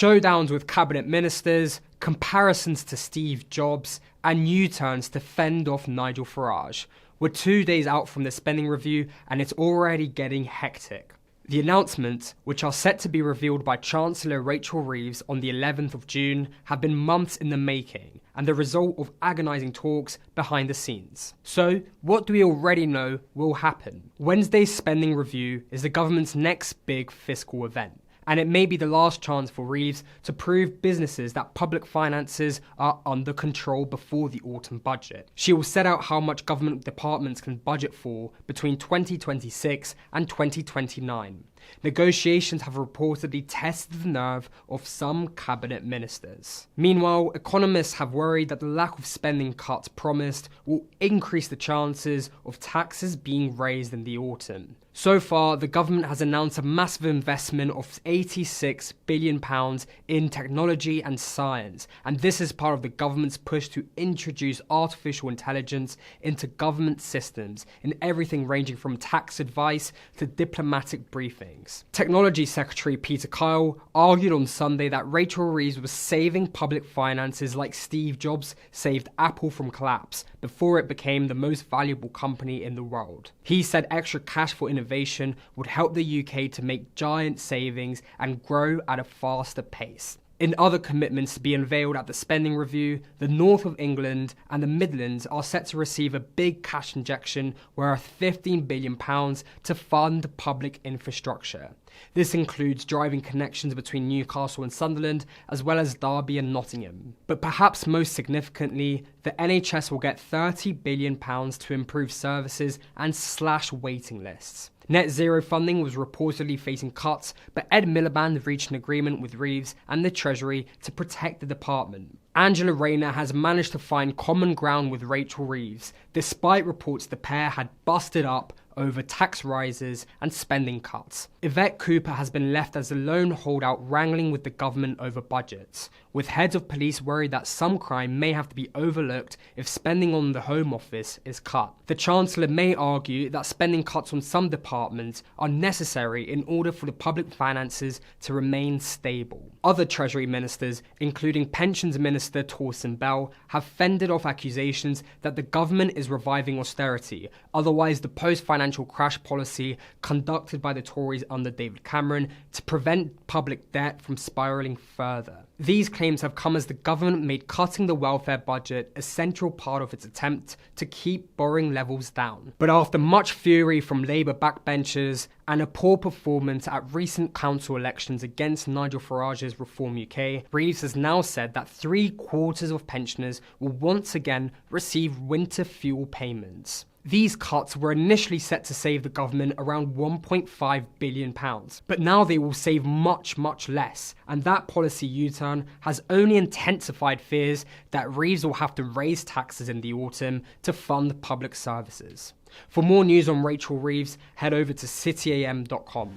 Showdowns with cabinet ministers, comparisons to Steve Jobs, and U-turns to fend off Nigel Farage. We're 2 days out from the spending review and it's already getting hectic. The announcements, which are set to be revealed by Chancellor Rachel Reeves on the 11th of June, have been months in the making and the result of agonising talks behind the scenes. So, what do we already know will happen? Wednesday's spending review is the government's next big fiscal event, and it may be the last chance for Reeves to prove businesses that public finances are under control before the autumn budget. She will set out how much government departments can budget for between 2026 and 2029. Negotiations have reportedly tested the nerve of some cabinet ministers. Meanwhile, economists have worried that the lack of spending cuts promised will increase the chances of taxes being raised in the autumn. So far, the government has announced a massive investment of £86 billion in technology and science, and this is part of the government's push to introduce artificial intelligence into government systems in everything ranging from tax advice to diplomatic briefings. Technology Secretary Peter Kyle argued on Sunday that Rachel Reeves was saving public finances like Steve Jobs saved Apple from collapse before it became the most valuable company in the world. He said extra cash for innovation would help the UK to make giant savings and grow at a faster pace. In other commitments to be unveiled at the spending review, the north of England and the Midlands are set to receive a big cash injection worth £15 billion to fund public infrastructure. This includes driving connections between Newcastle and Sunderland, as well as Derby and Nottingham. But perhaps most significantly, the NHS will get £30 billion to improve services and slash waiting lists. Net zero funding was reportedly facing cuts, but Ed Miliband reached an agreement with Reeves and the Treasury to protect the department. Angela Rayner has managed to find common ground with Rachel Reeves, despite reports the pair had busted up over tax rises and spending cuts. Yvette Cooper has been left as a lone holdout wrangling with the government over budgets, with heads of police worried that some crime may have to be overlooked if spending on the Home Office is cut. The Chancellor may argue that spending cuts on some departments are necessary in order for the public finances to remain stable. Other Treasury ministers, including Pensions Minister Torsten Bell, have fended off accusations that the government is reviving austerity, otherwise the post-financial crash policy conducted by the Tories under David Cameron to prevent public debt from spiralling further. These claims have come as the government made cutting the welfare budget a central part of its attempt to keep borrowing levels down. But after much fury from Labour backbenchers and a poor performance at recent council elections against Nigel Farage's Reform UK, Reeves has now said that 3/4 of pensioners will once again receive winter fuel payments. These cuts were initially set to save the government around £1.5 billion, but now they will save much, much less, and that policy U-turn has only intensified fears that Reeves will have to raise taxes in the autumn to fund public services. For more news on Rachel Reeves, head over to cityam.com.